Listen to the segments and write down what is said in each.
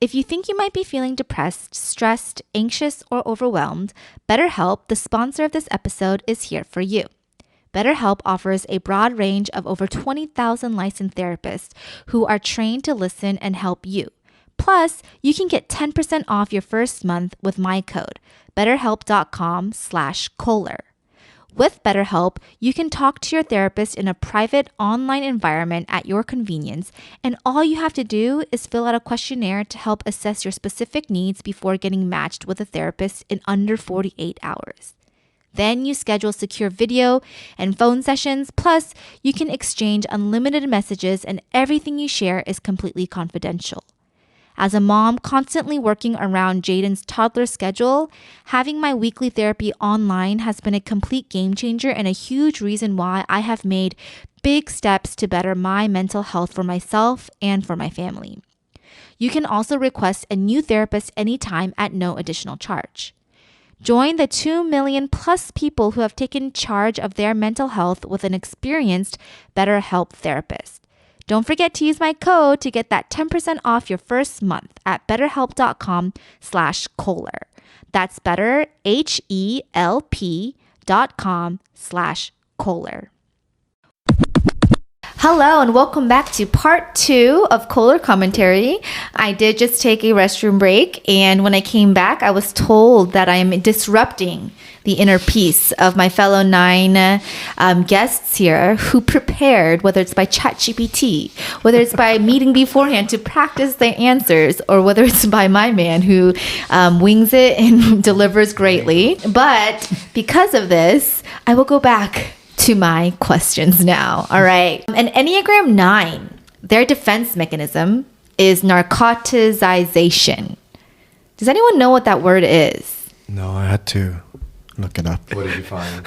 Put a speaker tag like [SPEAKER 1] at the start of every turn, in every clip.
[SPEAKER 1] If you think you might be feeling depressed, stressed, anxious, or overwhelmed, BetterHelp, the sponsor of this episode, is here for you. BetterHelp offers a broad range of over 20,000 licensed therapists who are trained to listen and help you. Plus, you can get 10% off your first month with my code, betterhelp.com/Kohler. With BetterHelp, you can talk to your therapist in a private online environment at your convenience, and all you have to do is fill out a questionnaire to help assess your specific needs before getting matched with a therapist in under 48 hours. Then you schedule secure video and phone sessions, plus you can exchange unlimited messages and everything you share is completely confidential. As a mom constantly working around Jaden's toddler schedule, having my weekly therapy online has been a complete game changer and a huge reason why I have made big steps to better my mental health for myself and for my family. You can also request a new therapist anytime at no additional charge. Join the 2 million plus people who have taken charge of their mental health with an experienced BetterHelp therapist. Don't forget to use my code to get that 10% off your first month at betterhelp.com/Kohler. That's better, HELP.com/Kohler. Hello and welcome back to part 2 of Kohler Commentary. I did just take a restroom break, and when I came back, I was told that I am disrupting the inner peace of my fellow 9 guests here who prepared, whether it's by ChatGPT, whether it's by meeting beforehand to practice their answers, or whether it's by my man who wings it and delivers greatly. But because of this, I will go back to my questions now. All right. An Enneagram 9, their defense mechanism is narcotization. Does anyone know what that word is?
[SPEAKER 2] No, I had to look it up.
[SPEAKER 3] What did you find?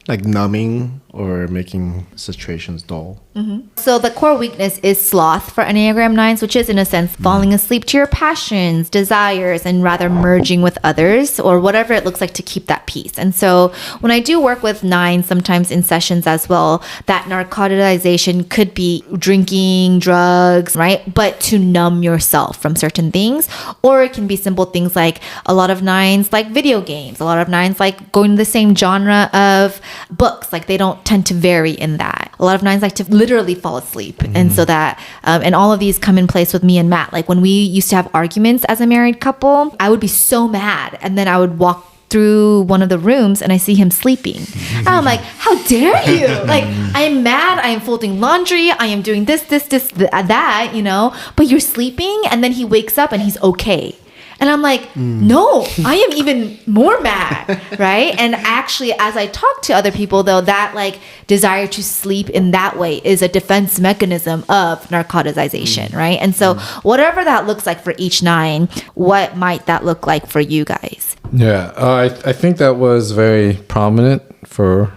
[SPEAKER 2] Like numbing or making situations dull.
[SPEAKER 1] Mm-hmm. So the core weakness is sloth for Enneagram 9s, which is in a sense falling asleep to your passions, desires, and rather merging with others or whatever it looks like to keep that peace. And so when I do work with 9s, sometimes in sessions as well, that narcotization could be drinking, drugs, right? But to numb yourself from certain things. Or it can be simple things like a lot of 9s like video games. A lot of 9s like going to the same genre of books. Like they don't tend to vary in that. A lot of 9s like to literally fall asleep. And so that, and all of these come in place with me and Matt. Like when we used to have arguments as a married couple, I would be so mad. And then I would walk through one of the rooms and I see him sleeping. And I'm like, how dare you? Like, I am mad. I am folding laundry. I am doing this, that, you know, but you're sleeping. And then he wakes up and he's okay. And I'm like, no, I am even more mad, right? And actually, as I talk to other people, though, that like desire to sleep in that way is a defense mechanism of narcotization, right? And so whatever that looks like for each 9, what might that look like for you guys?
[SPEAKER 3] Yeah, I think that was very prominent for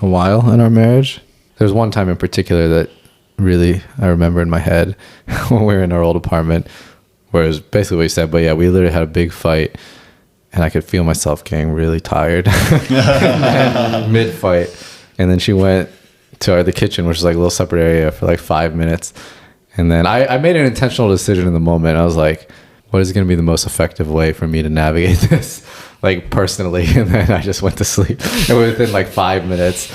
[SPEAKER 3] a while in our marriage. There's one time in particular that really I remember in my head when we were in our old apartment, where it was basically what you said, but yeah, we literally had a big fight and I could feel myself getting really tired mid-fight. And then she went to the kitchen, which is like a little separate area, for like 5 minutes. And then I made an intentional decision in the moment. I was like, what is going to be the most effective way for me to navigate this, like personally? And then I just went to sleep within like 5 minutes.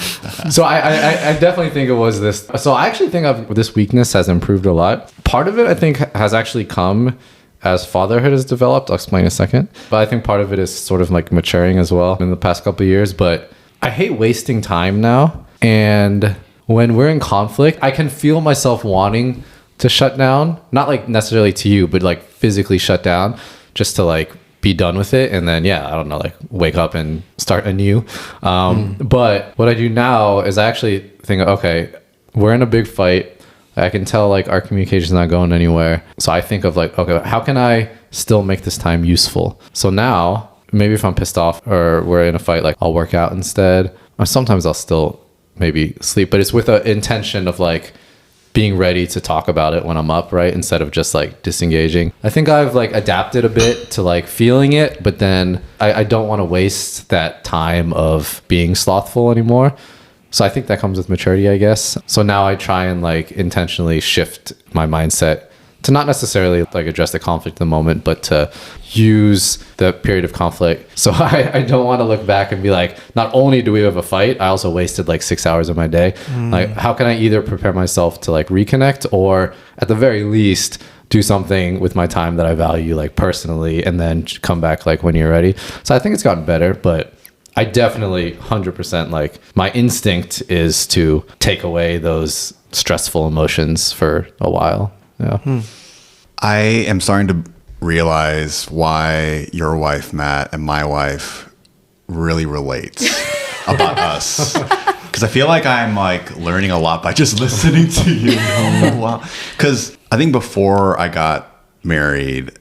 [SPEAKER 3] So I definitely think it was this. So I actually think this weakness has improved a lot. Part of it, I think, has actually come as fatherhood has developed. I'll explain in a second. But I think part of it is sort of like maturing as well in the past couple of years. But I hate wasting time now. And when we're in conflict, I can feel myself wanting to shut down, not like necessarily to you, but like physically shut down just to like be done with it. And then, yeah, I don't know, like wake up and start anew. But what I do now is I actually think, okay, we're in a big fight. I can tell like our communication is not going anywhere. So I think of like, okay, how can I still make this time useful? So now maybe if I'm pissed off or we're in a fight, like I'll work out instead. Or sometimes I'll still maybe sleep, but it's with an intention of like being ready to talk about it when I'm up, right? Instead of just like disengaging. I think I've like adapted a bit to like feeling it, but then I don't want to waste that time of being slothful anymore. So I think that comes with maturity, I guess. So now I try and like intentionally shift my mindset to not necessarily like address the conflict in the moment, but to use the period of conflict. So I don't want to look back and be like, not only do we have a fight, I also wasted like 6 hours of my day. Like, how can I either prepare myself to like reconnect, or at the very least do something with my time that I value like personally, and then come back like when you're ready. So I think it's gotten better, but I definitely 100% like my instinct is to take away those stressful emotions for a while. Yeah.
[SPEAKER 4] I am starting to realize why your wife, Matt, and my wife really relate about us. Because I feel like I'm like learning a lot by just listening to you. Because I think before I got married,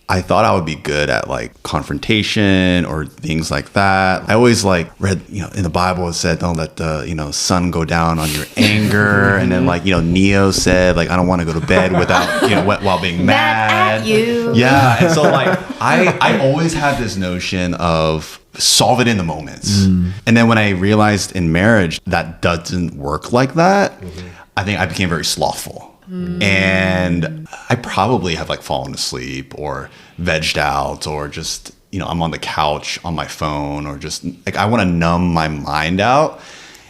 [SPEAKER 4] I thought I would be good at like confrontation or things like that. I always like read, in the Bible it said, don't let the, sun go down on your anger. And then like, Neo said, like, I don't want to go to bed without, while being mad.
[SPEAKER 1] At you.
[SPEAKER 4] Yeah. And so like, I always had this notion of solve it in the moments. And then when I realized in marriage that doesn't work like that, I think I became very slothful. And I probably have like fallen asleep or vegged out, or just, I'm on the couch on my phone, or just like I want to numb my mind out.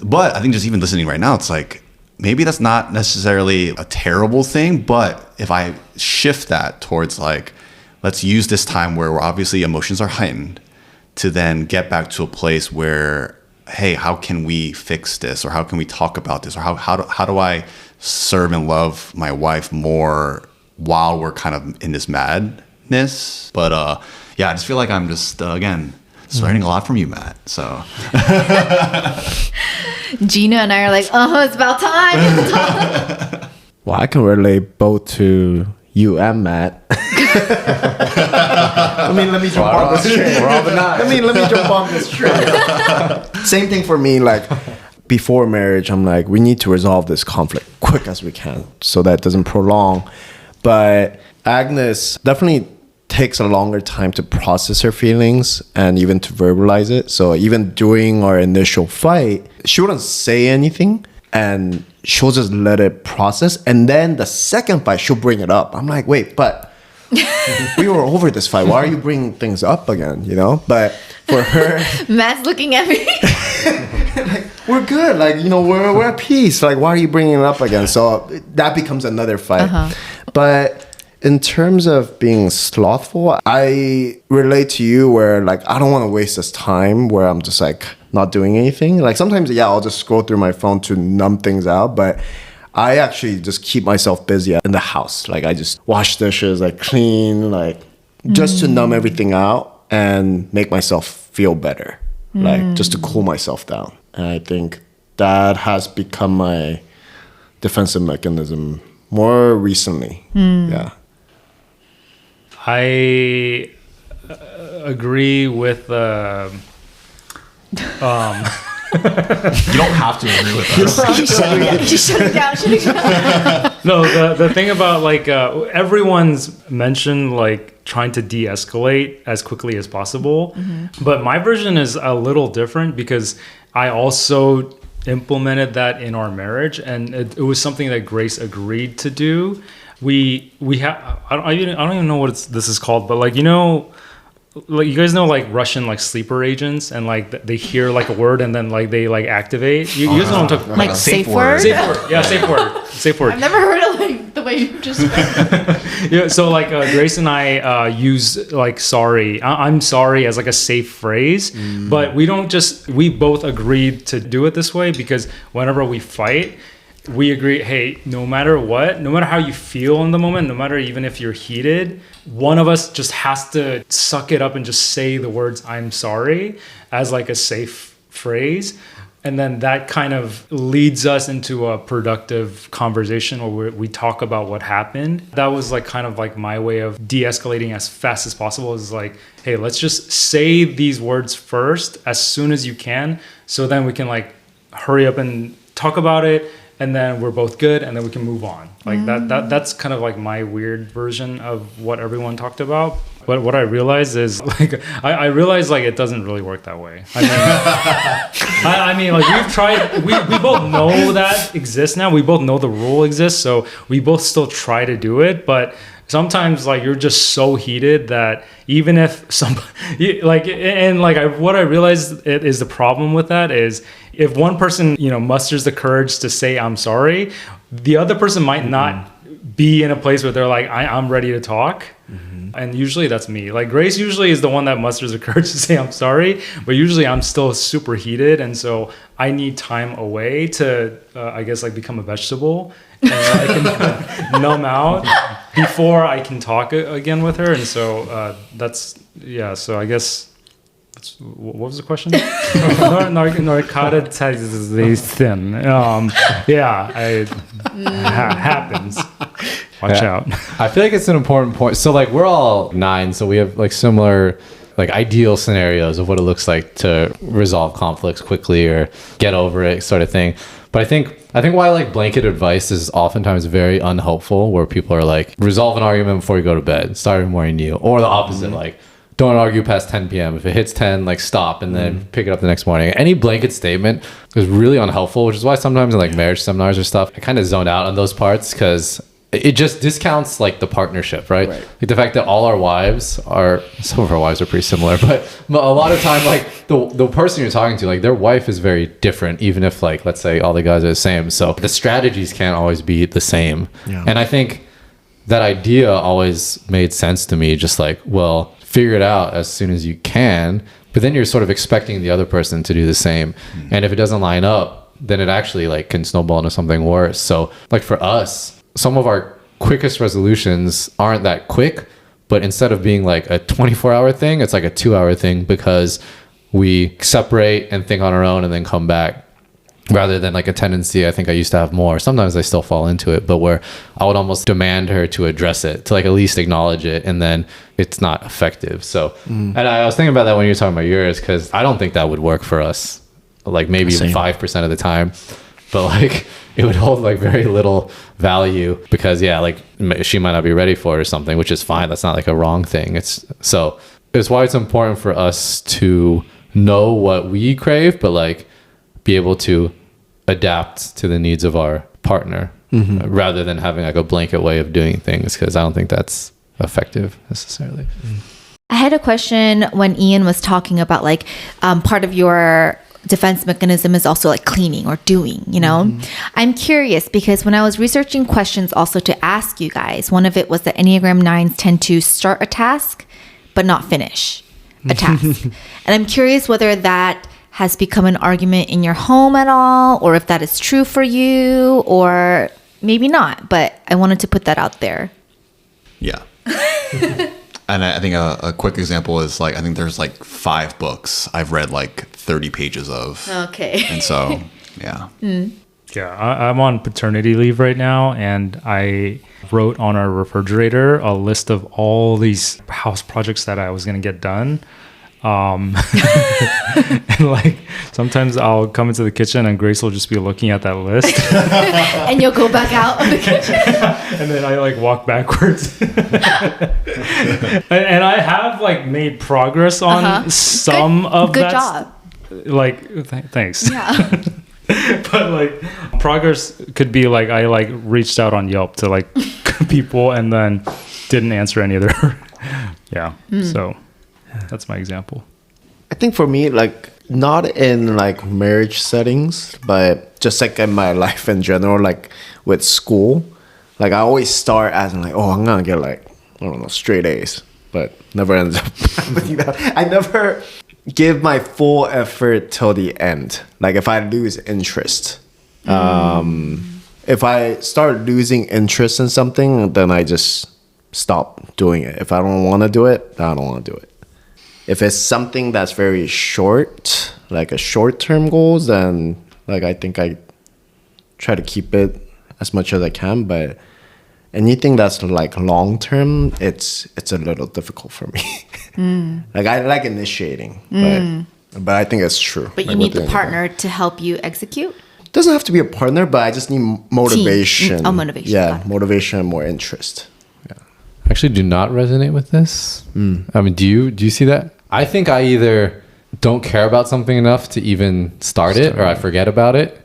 [SPEAKER 4] But I think just even listening right now, it's like maybe that's not necessarily a terrible thing. But if I shift that towards like, let's use this time where obviously emotions are heightened to then get back to a place where, hey, how can we fix this? Or how can we talk about this? Or how do I serve and love my wife more while we're kind of in this madness? But yeah, I just feel like I'm just again learning a lot from you, Matt. So
[SPEAKER 1] Gina and I are like, it's about time.
[SPEAKER 2] Well, I can relate both to you and Matt. Let me jump on this train. Let me jump on this train. Same thing for me. Like before marriage, I'm like, we need to resolve this conflict quick as we can so that it doesn't prolong. But Agnes definitely takes a longer time to process her feelings and even to verbalize it. So even during our initial fight, she wouldn't say anything and she'll just let it process. And then the second fight, she'll bring it up. I'm like, wait, but we were over this fight. Why are you bringing things up again? But for her,
[SPEAKER 1] Matt's looking at me.
[SPEAKER 2] like, we're good. Like, we're at peace. Like, why are you bringing it up again? So that becomes another fight. But in terms of being slothful, I relate to you where like, I don't want to waste this time where I'm just like not doing anything. Like sometimes, yeah, I'll just scroll through my phone to numb things out. But I actually just keep myself busy in the house. Like I just wash dishes, like clean, like just to numb everything out and make myself feel better. Like just to cool myself down. And I think that has become my defensive mechanism more recently. Yeah.
[SPEAKER 5] I agree with
[SPEAKER 4] you don't have to agree with us.
[SPEAKER 1] She's shutting down.
[SPEAKER 5] No, the thing about like everyone's mentioned like trying to de-escalate as quickly as possible, but my version is a little different because I also implemented that in our marriage, and it was something that Grace agreed to do. We have I don't even know what this is called, but like like you guys know like Russian like sleeper agents, and like they hear like a word and then like they like activate. You guys know what I'm talking about?
[SPEAKER 1] Like safe word?
[SPEAKER 5] Safe word. Yeah, safe word. Safe word.
[SPEAKER 1] I've never heard it like the way you just
[SPEAKER 5] Yeah, so like Grace and I use like sorry. I'm sorry as like a safe phrase, but we both agreed to do it this way because whenever we fight, we agree, hey, no matter what, no matter how you feel in the moment, no matter even if you're heated, one of us just has to suck it up and just say the words I'm sorry as like a safe phrase. And then that kind of leads us into a productive conversation where we talk about what happened. That was like kind of like my way of de-escalating as fast as possible, is like, hey, let's just say these words first as soon as you can, so then we can like hurry up and talk about it, and then we're both good, and then we can move on. Like that's kind of like my weird version of what everyone talked about. But what I realized is like I realized like it doesn't really work that way. I mean, I mean like we've tried. We both know that exists now. We both know the rule exists, so we both still try to do it. But sometimes like you're just so heated that even if somebody like and like what I realized is the problem with that is if one person musters the courage to say I'm sorry, the other person might not be in a place where they're like I'm ready to talk. And usually that's me. Like Grace usually is the one that musters the courage to say I'm sorry, but usually I'm still super heated, and so I need time away to I guess like become a vegetable and I can numb out before I can talk again with her. And so that's so I guess what was the question? Narcotization. Happens. Watch out.
[SPEAKER 3] I feel like it's an important point. So like we're all 9, so we have like similar like ideal scenarios of what it looks like to resolve conflicts quickly or get over it sort of thing. But I think why like blanket advice is oftentimes very unhelpful, where people are like resolve an argument before you go to bed, start every morning new, or the opposite, like don't argue past 10 p.m. If it hits 10, like stop and then pick it up the next morning. Any blanket statement is really unhelpful, which is why sometimes in like marriage seminars or stuff, I kind of zone out on those parts because it just discounts like the partnership, right? Like the fact that all our wives are, some of our wives are pretty similar, but a lot of time like the person you're talking to, like their wife is very different, even if like, let's say all the guys are the same. So the strategies can't always be the same. Yeah. And I think that idea always made sense to me, just like, well, figure it out as soon as you can, but then you're sort of expecting the other person to do the same. And if it doesn't line up, then it actually like can snowball into something worse. So like for us, some of our quickest resolutions aren't that quick, but instead of being like a 24-hour thing, it's like a 2-hour thing because we separate and think on our own and then come back, rather than like a tendency I think I used to have more. Sometimes I still fall into it, but where I would almost demand her to address it, to like at least acknowledge it, and then it's not effective. So, and I was thinking about that when you were talking about yours, because I don't think that would work for us, like maybe 5% of the time, but like it would hold like very little value because like she might not be ready for it or something, which is fine. That's not like a wrong thing. It's why it's important for us to know what we crave, but like be able to adapt to the needs of our partner rather than having like a blanket way of doing things, because I don't think that's effective necessarily.
[SPEAKER 1] I had a question when Ian was talking about like part of your defense mechanism is also like cleaning or doing, I'm curious because when I was researching questions also to ask you guys, one of it was that Enneagram 9s tend to start a task but not finish a task. And I'm curious whether that has become an argument in your home at all, or if that is true for you, or maybe not, but I wanted to put that out there.
[SPEAKER 4] Yeah. And I think a quick example is like, I think there's like 5 books I've read like 30 pages of.
[SPEAKER 1] Okay.
[SPEAKER 4] And so, yeah.
[SPEAKER 5] Yeah, I'm on paternity leave right now, and I wrote on our refrigerator a list of all these house projects that I was going to get done. And like sometimes I'll come into the kitchen and Grace will just be looking at that list
[SPEAKER 1] and you'll go back out of the kitchen
[SPEAKER 5] and then I like walk backwards and I have like made progress on some of
[SPEAKER 1] good
[SPEAKER 5] that.
[SPEAKER 1] Job.
[SPEAKER 5] Like thanks.
[SPEAKER 1] Yeah.
[SPEAKER 5] But like progress could be like I like reached out on Yelp to like people and then didn't answer any of their so that's my example.
[SPEAKER 2] I think for me, like not in like marriage settings, but just like in my life in general, like with school, like I always start as like, oh, I'm gonna get like, I don't know, straight A's, but never ends up happening that. I never give my full effort till the end. Like if I lose interest, if I start losing interest in something, then I just stop doing it. If I don't want to do it, then I don't want to do it. If it's something that's very short, like a short-term goals, then like I think I try to keep it as much as I can. But anything that's like long-term, it's a little difficult for me. Like I like initiating, but I think it's true.
[SPEAKER 1] But you
[SPEAKER 2] like
[SPEAKER 1] need the partner to help you execute?
[SPEAKER 2] It doesn't have to be a partner, but I just need motivation.
[SPEAKER 1] Team. Oh, motivation.
[SPEAKER 2] Yeah, motivation and more interest. Yeah.
[SPEAKER 3] actually do not resonate with this. I mean, do you see that? I think I either don't care about something enough to even start it, or I forget about it.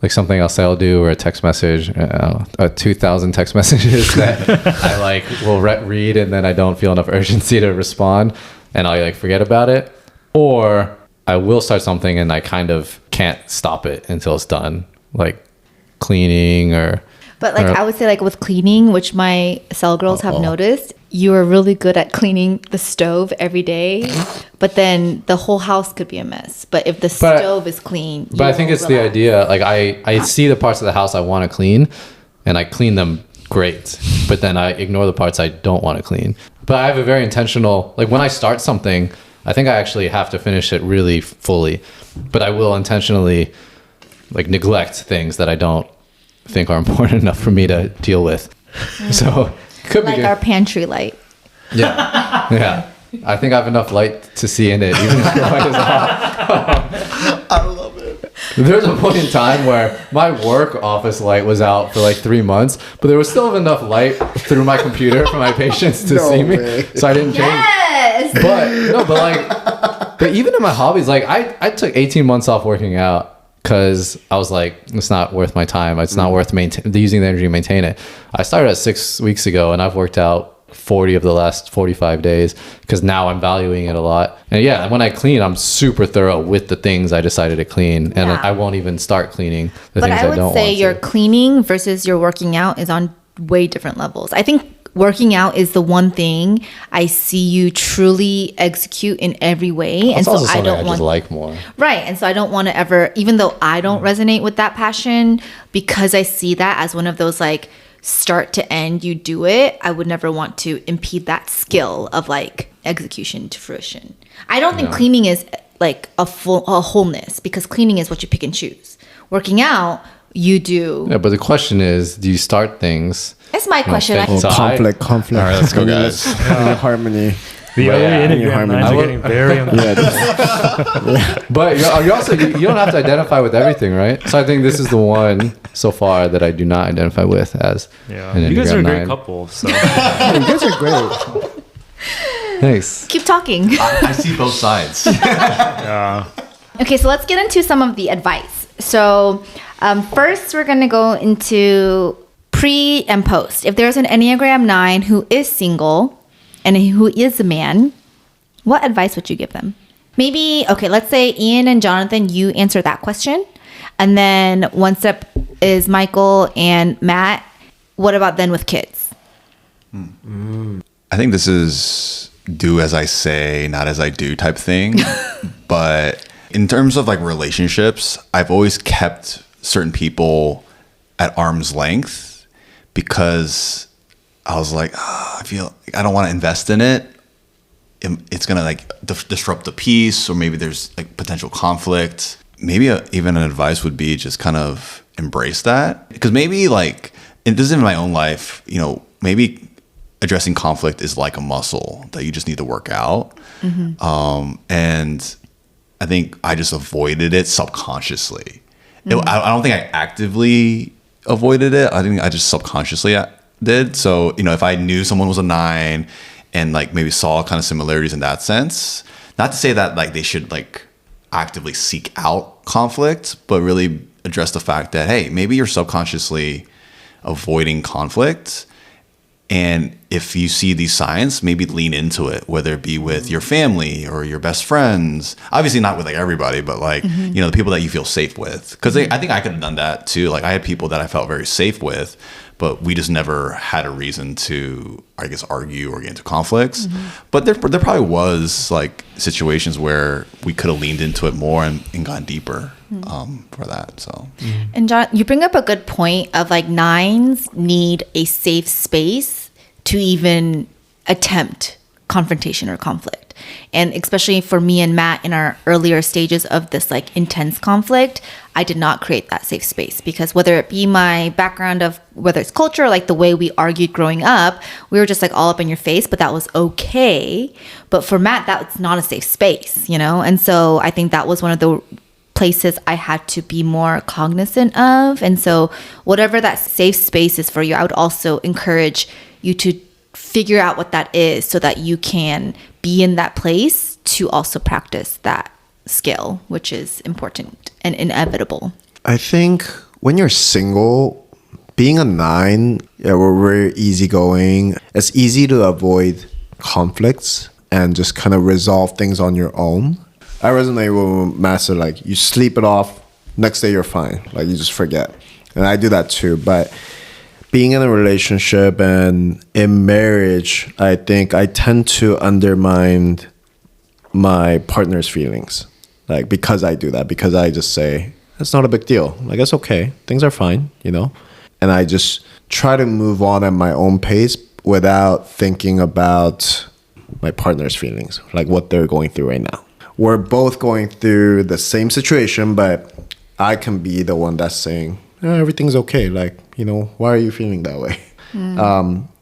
[SPEAKER 3] Like something I'll say I'll do, or a text message, 2,000 text messages that I like will read, and then I don't feel enough urgency to respond, and I like forget about it. Or I will start something and I kind of can't stop it until it's done, like cleaning or.
[SPEAKER 1] But like I would say, like with cleaning, which my cell girls have noticed, you are really good at cleaning the stove every day, but then the whole house could be a mess. But if the stove is clean,
[SPEAKER 3] but I think it's the idea. Like I see the parts of the house I want to clean, and I clean them great. But then I ignore the parts I don't want to clean. But I have a very intentional. Like when I start something, I think I actually have to finish it really fully. But I will intentionally like neglect things that I don't think are important enough for me to deal with. So could be
[SPEAKER 1] like
[SPEAKER 3] good.
[SPEAKER 1] our pantry light.
[SPEAKER 3] Yeah. I think I have enough light to see in it, even if the light is off.
[SPEAKER 2] I love it.
[SPEAKER 3] There was a point in time where my work office light was out for like 3 months, but there was still enough light through my computer for my patients to see me, so I didn't change.
[SPEAKER 1] Yes.
[SPEAKER 3] But even in my hobbies, like I took 18 months off working out because I was like, it's not worth my time. It's not worth using the energy to maintain it. I started at 6 weeks ago, and I've worked out 40 of the last 45 days because now I'm valuing it a lot. And yeah, when I clean, I'm super thorough with the things I decided to clean, and I won't even start cleaning the things I don't want to.
[SPEAKER 1] But I would say your cleaning versus your working out is on way different levels. I think working out is the one thing I see you truly execute in every way.
[SPEAKER 3] That's
[SPEAKER 1] and
[SPEAKER 3] also
[SPEAKER 1] so I
[SPEAKER 3] something
[SPEAKER 1] don't
[SPEAKER 3] I
[SPEAKER 1] want
[SPEAKER 3] just like more.
[SPEAKER 1] Right. And so I don't want to ever, even though I don't resonate with that passion, because I see that as one of those like start to end, you do it, I would never want to impede that skill of like execution to fruition. I don't think cleaning is like a wholeness, because cleaning is what you pick and choose. Working out, you do.
[SPEAKER 3] Yeah, but the question is, do you start things?
[SPEAKER 1] That's my question.
[SPEAKER 3] finish. So
[SPEAKER 2] Conflict.
[SPEAKER 4] All right, let's go, guys.
[SPEAKER 2] Harmony.
[SPEAKER 5] The other Enneagram
[SPEAKER 2] harmony.
[SPEAKER 5] 9s are getting very
[SPEAKER 3] But you also you don't have to identify with everything, right? So I think this is the one so far that I do not identify with as an
[SPEAKER 5] You guys
[SPEAKER 3] Enneagram
[SPEAKER 5] are a
[SPEAKER 3] 9.
[SPEAKER 5] great couple. So
[SPEAKER 2] You guys are great.
[SPEAKER 3] Thanks.
[SPEAKER 1] Keep talking.
[SPEAKER 4] I see both sides.
[SPEAKER 1] Okay, so let's get into some of the advice. So first, we're going to go into pre and post. If there's an Enneagram 9 who is single and who is a man, what advice would you give them? Maybe, okay, let's say Ian and Jonathan, you answer that question. And then one step is Michael and Matt. What about then with kids?
[SPEAKER 4] I think this is do as I say, not as I do type thing. But in terms of like relationships, I've always kept certain people at arm's length because I was like, I feel like I don't want to invest in it. It's going to like disrupt the peace, or maybe there's like potential conflict. Maybe even an advice would be just kind of embrace that, because maybe like, and this is in my own life, you know, maybe addressing conflict is like a muscle that you just need to work out. And I think I just avoided it subconsciously. I don't think I actively avoided it. I think I just subconsciously did. So, you know, if I knew someone was a 9 and like maybe saw kind of similarities in that sense, not to say that like they should like actively seek out conflict, but really address the fact that, hey, maybe you're subconsciously avoiding conflict. And if you see these signs, maybe lean into it, whether it be with your family or your best friends. Obviously not with like everybody, but like, you know, the people that you feel safe with. Because I think I could have done that too. Like I had people that I felt very safe with, but we just never had a reason to, I guess, argue or get into conflicts. But there probably was like situations where we could have leaned into it more and gone deeper for that. So.
[SPEAKER 1] And John, you bring up a good point of like 9s need a safe space to even attempt confrontation or conflict. And especially for me and Matt in our earlier stages of this like intense conflict, I did not create that safe space, because whether it be my background of whether it's culture, like the way we argued growing up, we were just like all up in your face, but that was okay. But for Matt, that's not a safe space, you know? And so I think that was one of the places I had to be more cognizant of. And so whatever that safe space is for you, I would also encourage you to figure out what that is so that you can be in that place to also practice that skill, which is important and inevitable?
[SPEAKER 2] I think when you're single, being a 9, we're very easygoing. It's easy to avoid conflicts and just kind of resolve things on your own. I resonate with Master, like you sleep it off, next day you're fine. Like you just forget. And I do that too. But being in a relationship and in marriage, I think I tend to undermine my partner's feelings. Like because I do that, because I just say, it's not a big deal. Like it's okay. Things are fine, you know? And I just try to move on at my own pace without thinking about my partner's feelings, like what they're going through right now. We're both going through the same situation, but I can be the one that's saying, everything's okay. Like, you know, why are you feeling that way?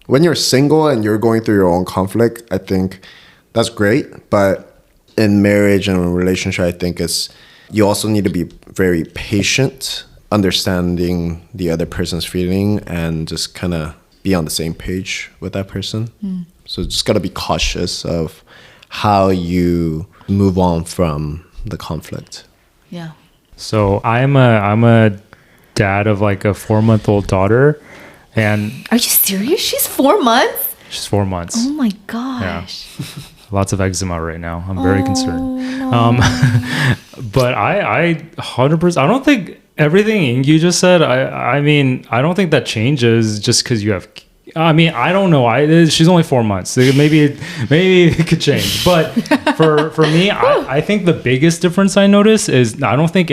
[SPEAKER 2] When you're single and you're going through your own conflict, I think that's great. But in marriage and a relationship, I think you also need to be very patient, understanding the other person's feeling and just kind of be on the same page with that person. So just got to be cautious of how you move on from the conflict.
[SPEAKER 1] Yeah.
[SPEAKER 5] So I'm a dad of like a 4-month-old daughter, and
[SPEAKER 1] Are you serious? She's 4 months?
[SPEAKER 5] she's 4 months.
[SPEAKER 1] Oh my gosh.
[SPEAKER 5] Lots of eczema right now. I'm very concerned.
[SPEAKER 1] No.
[SPEAKER 5] But I 100%, I don't think everything you just said, I mean, I don't think that changes just because you have, I mean, I don't know. She's only 4 months. Maybe it could change. But for me, I think the biggest difference I notice is I think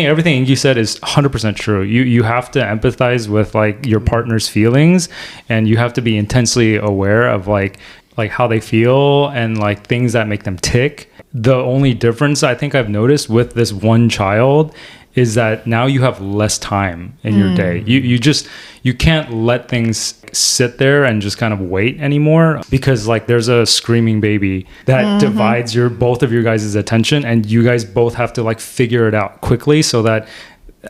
[SPEAKER 5] everything you said is 100% true. You have to empathize with like your partner's feelings, and you have to be intensely aware of like how they feel and like things that make them tick. The only difference I think I've noticed with this one child is that now you have less time in your day. You can't let things sit there and just kind of wait anymore, because like there's a screaming baby that divides both of your guys' attention, and you guys both have to like figure it out quickly, so that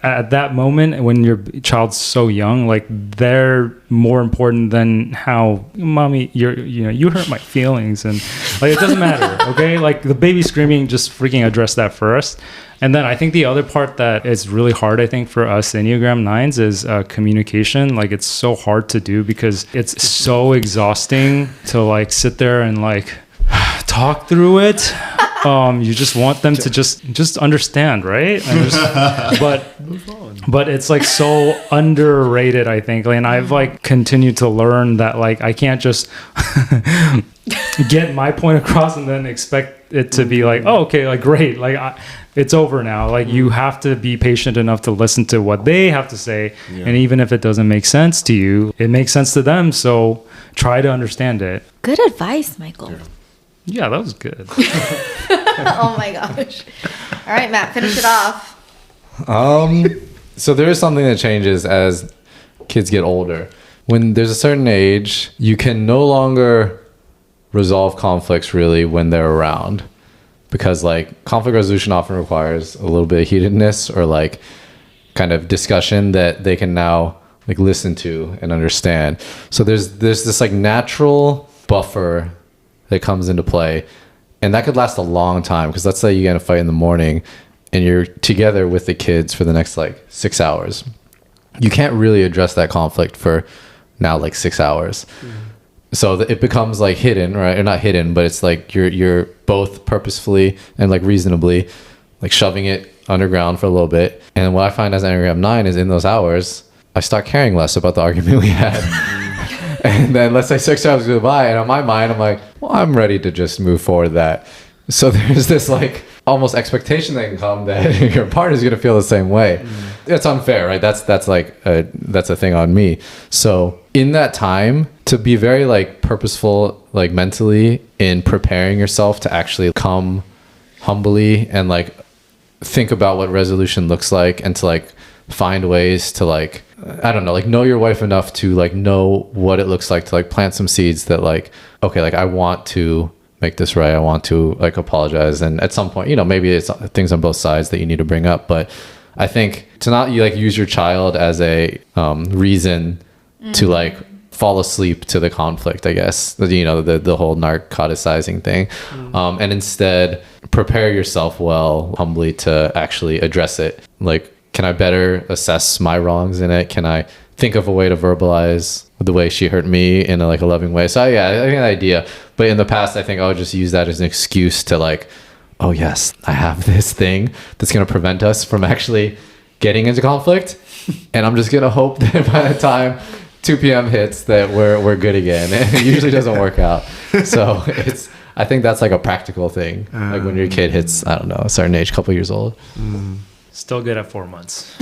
[SPEAKER 5] at that moment when your child's so young, like they're more important than how mommy you hurt my feelings, and like it doesn't matter. Okay, like the baby screaming, just freaking address that first. And then I think the other part that is really hard, I think, for us Enneagram 9s is communication. Like it's so hard to do because it's so exhausting to like sit there and like talk through it. You just want them to just understand, right? And but it's like so underrated, I think. And I've like continued to learn that like I can't just get my point across and then expect it to be like, oh, okay, like great, like it's over now. Like you have to be patient enough to listen to what they have to say, and even if it doesn't make sense to you, it makes sense to them. So try to understand it.
[SPEAKER 1] Good advice, Michael.
[SPEAKER 5] Yeah, that was good.
[SPEAKER 1] Oh my gosh. All right, Matt, finish it off.
[SPEAKER 3] So there is something that changes as kids get older. When there's a certain age, you can no longer resolve conflicts really when they're around, because like conflict resolution often requires a little bit of heatedness or like kind of discussion that they can now like listen to and understand. So there's this like natural buffer that comes into play, and that could last a long time, because let's say you get in a fight in the morning and you're together with the kids for the next like 6 hours. You can't really address that conflict for now like 6 hours. So it becomes like hidden, right? Or not hidden, but it's like you're both purposefully and like reasonably like shoving it underground for a little bit. And what I find as Enneagram 9 is in those hours, I start caring less about the argument we had. And then let's say 6 hours go by, and on my mind, I'm like, well, I'm ready to just move forward that. So there's this like almost expectation that can come that your partner's going to feel the same way. It's unfair, right? That's a thing on me. So in that time, to be very like purposeful, like mentally in preparing yourself to actually come humbly and like think about what resolution looks like, and to like find ways to like, I don't know, like know your wife enough to like know what it looks like to like plant some seeds that like, okay, like I want to make this right. I want to like apologize. And at some point, you know, maybe it's things on both sides that you need to bring up. But I think to not like use your child as a reason to like fall asleep to the conflict, I guess, the whole narcoticizing thing. And instead prepare yourself well, humbly, to actually address it. Like, can I better assess my wrongs in it? Can I think of a way to verbalize the way she hurt me in a loving way? So yeah, I think an idea. But in the past, I think I would just use that as an excuse to like, oh yes, I have this thing that's going to prevent us from actually getting into conflict. And I'm just going to hope that by the time 2 p.m. hits that we're good again. And it usually doesn't work out. So I think that's like a practical thing. Like when your kid hits, I don't know, a certain age, couple years old.
[SPEAKER 5] Still good at 4 months.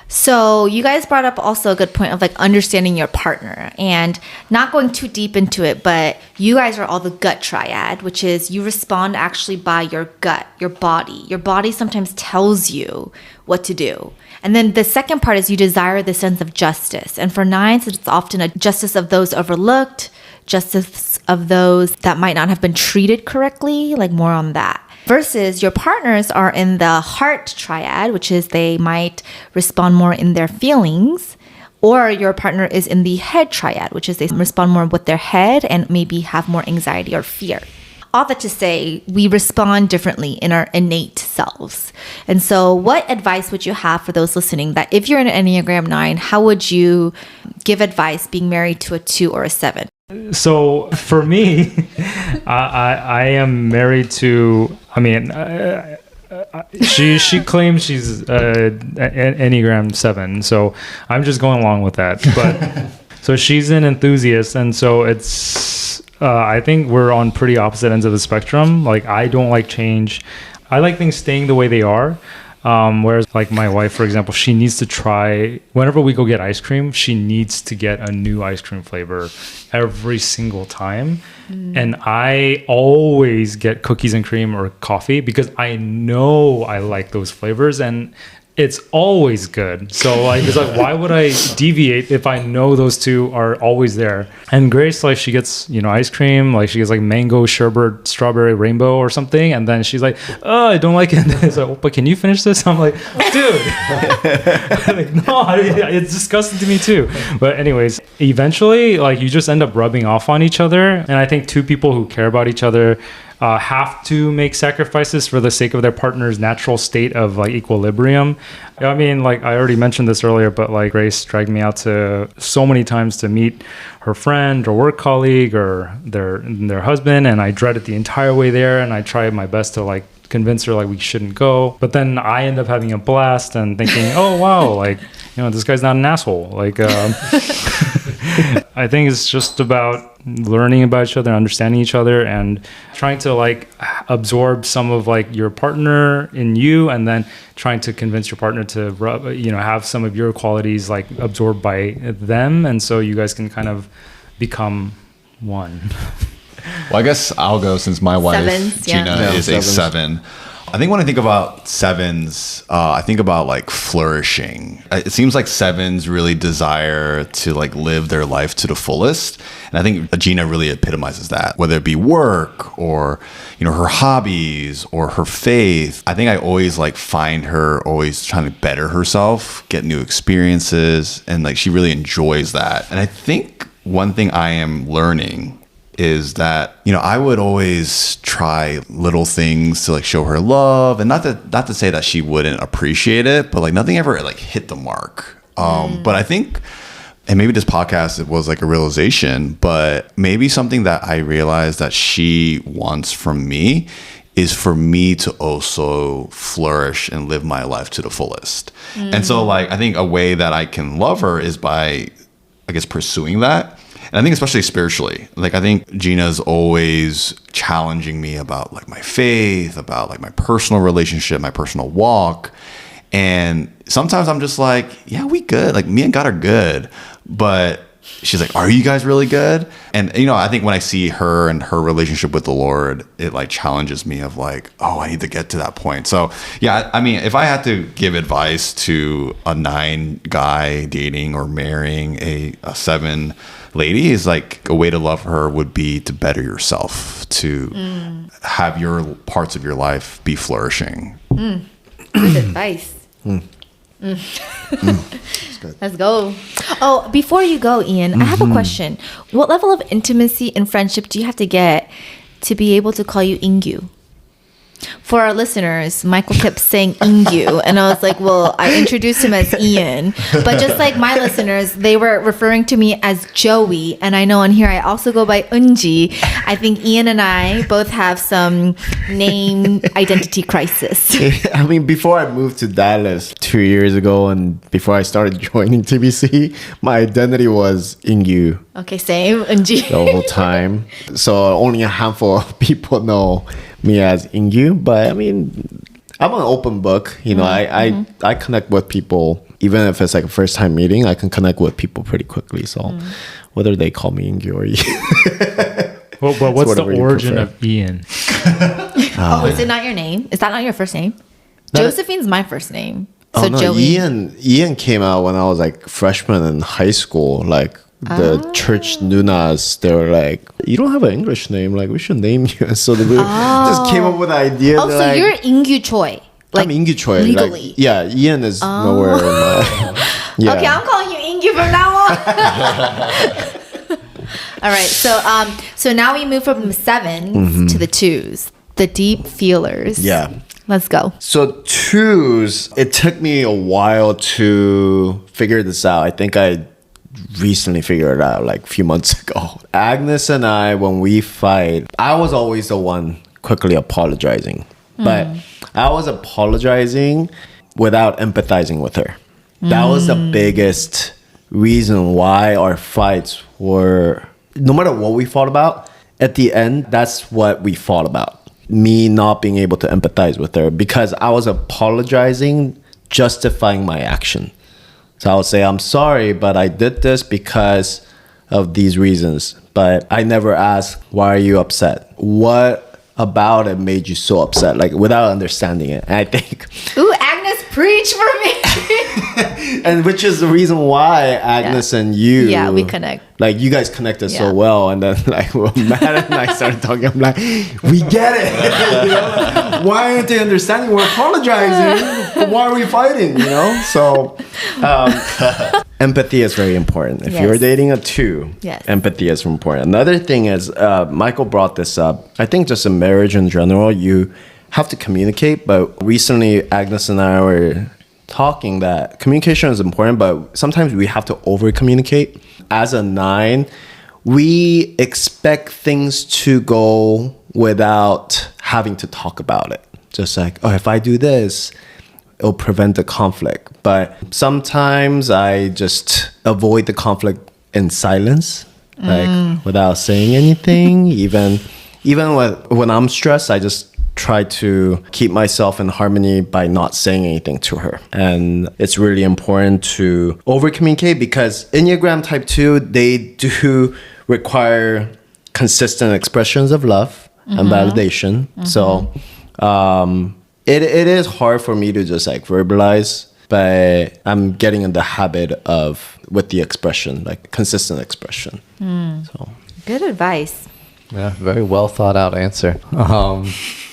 [SPEAKER 1] So you guys brought up also a good point of like understanding your partner and not going too deep into it, but you guys are all the gut triad, which is you respond actually by your gut, your body. Your body sometimes tells you what to do. And then the second part is you desire the sense of justice. And for nines, it's often a justice of those overlooked, justice of those that might not have been treated correctly, like more on that. Versus your partners are in the heart triad, which is they might respond more in their feelings, or your partner is in the head triad, which is they respond more with their head and maybe have more anxiety or fear. All that to say, we respond differently in our innate selves. And so what advice would you have for those listening that if you're an Enneagram 9, how would you give advice being married to a 2 or a 7?
[SPEAKER 5] So for me, I am married to, she claims she's Enneagram 7, so I'm just going along with that. But so she's an enthusiast, and so it's I think we're on pretty opposite ends of the spectrum. Like, I don't like change. I like things staying the way they are. Whereas like my wife, for example, she needs to try, whenever we go get ice cream, she needs to get a new ice cream flavor every single time. And I always get cookies and cream or coffee because I know I like those flavors and it's always good. So like, it's like, why would I deviate if I know those two are always there? And Grace, like, she gets, ice cream, like she gets like mango, sherbet, strawberry, rainbow or something. And then she's like, oh, I don't like it. It's like, oh, but can you finish this? I'm like, dude, like, no, it's disgusting to me too. But anyways, eventually, like, you just end up rubbing off on each other. And I think two people who care about each other have to make sacrifices for the sake of their partner's natural state of like equilibrium. I mean, like I already mentioned this earlier, but like Grace dragged me out to so many times to meet her friend or work colleague or their husband, and I dreaded the entire way there, and I tried my best to like convince her like we shouldn't go. But then I end up having a blast and thinking, oh wow, like, this guy's not an asshole. Like I think it's just about learning about each other, understanding each other, and trying to like absorb some of like your partner in you, and then trying to convince your partner to have some of your qualities like absorbed by them, and so you guys can kind of become one.
[SPEAKER 4] Well, I guess I'll go since my wife,
[SPEAKER 1] Sevens, yeah.
[SPEAKER 4] Gina, is a 7. I think when I think about 7s, I think about like flourishing. It seems like 7s really desire to like live their life to the fullest. And I think Gina really epitomizes that, whether it be work or, her hobbies or her faith. I think I always like find her always trying to better herself, get new experiences. And like, she really enjoys that. And I think one thing I am learning is that, I would always try little things to like show her love, and not to say that she wouldn't appreciate it, but like nothing ever like hit the mark. But I think, and maybe this podcast, it was like a realization, but maybe something that I realized that she wants from me is for me to also flourish and live my life to the fullest. And so like, I think a way that I can love her is by, I guess, pursuing that. And I think especially spiritually, like I think Gina's always challenging me about like my faith, about like my personal relationship, my personal walk. And sometimes I'm just like, yeah, we good. Like me and God are good. But she's like, are you guys really good? And, I think when I see her and her relationship with the Lord, it like challenges me of like, oh, I need to get to that point. So yeah, I mean, if I had to give advice to a 9 guy dating or marrying a 7 lady, is like a way to love her would be to better yourself, to have your parts of your life be flourishing.
[SPEAKER 1] Good advice. Let's go. Oh, before you go, Ian, I have a question. What level of intimacy and friendship do you have to get to be able to call you Ingyu? For our listeners, Michael kept saying Ingyu, and I was like, well, I introduced him as Ian. But just like my listeners, they were referring to me as Joey, and I know on here I also go by Unji. I think Ian and I both have some name identity crisis.
[SPEAKER 2] I mean, before I moved to Dallas 2 years ago and before I started joining TBC, my identity was Ingyu
[SPEAKER 1] Okay, same, Unji.
[SPEAKER 2] the whole time. So only a handful of people know me as Ingyu. But I mean, I'm an open book. You know, I connect with people. Even if it's like a first time meeting, I can connect with people pretty quickly. So whether they call me Ingyu or Ian.
[SPEAKER 5] Well, what's the
[SPEAKER 2] whatever you
[SPEAKER 5] origin
[SPEAKER 2] prefer.
[SPEAKER 5] of Ian?
[SPEAKER 1] Oh, is it not your name? Is that not your first name? Josephine's my first name. So
[SPEAKER 2] Oh no,
[SPEAKER 1] Joey.
[SPEAKER 2] Ian came out when I was like freshman in high school. Like the church nunas, they were like, "You don't have an English name. Like we should name you." And so they just came up with the idea.
[SPEAKER 1] Oh, so
[SPEAKER 2] like,
[SPEAKER 1] you're Ingyu Choi.
[SPEAKER 2] I'm Ingyu Choi.
[SPEAKER 1] legally.
[SPEAKER 2] Like, yeah, Ian is nowhere. In my, yeah.
[SPEAKER 1] Okay, I'm calling you Ingyu from now on. All right, so now we move from the sevens to the twos, the deep feelers.
[SPEAKER 2] Yeah.
[SPEAKER 1] Let's go.
[SPEAKER 2] So twos, it took me a while to figure this out. I think I recently figured it out like a few months ago. Agnes and I, when we fight, I was always the one quickly apologizing. But I was apologizing without empathizing with her. That was the biggest reason why our fights were, no matter what we fought about, at the end, that's what we fought about. Me not being able to empathize with her because I was apologizing, justifying my action. So I would say, I'm sorry, but I did this because of these reasons. But I never asked, why are you upset? What about it made you so upset? Like without understanding it. And I think,
[SPEAKER 1] Ooh, Agnes, preach for me.
[SPEAKER 2] and which is the reason why Agnes and you,
[SPEAKER 1] Yeah, we connect.
[SPEAKER 2] Like you guys connected
[SPEAKER 1] Yeah.
[SPEAKER 2] so well, and then like when Matt and I started talking, I'm like, we get it. You know? Why aren't they understanding? We're apologizing, but why are we fighting? You know, so empathy is very important. If
[SPEAKER 1] Yes.
[SPEAKER 2] you're dating a two,
[SPEAKER 1] Yes.
[SPEAKER 2] empathy is important. Another thing is, Michael brought this up. I think just in marriage in general, you have to communicate. But recently, Agnes and I were talking that communication is important, but sometimes we have to over communicate. As a 9, we expect things to go without having to talk about it. Just like, oh, if I do this, it'll prevent the conflict. But sometimes I just avoid the conflict in silence, like without saying anything. Even when I'm stressed, I just try to keep myself in harmony by not saying anything to her. And it's really important to over communicate because Enneagram type 2, they do require consistent expressions of love and validation. So it is hard for me to just like verbalize, but I'm getting in the habit of with the expression, like consistent expression. So
[SPEAKER 1] Good advice.
[SPEAKER 3] Yeah, very well thought out answer.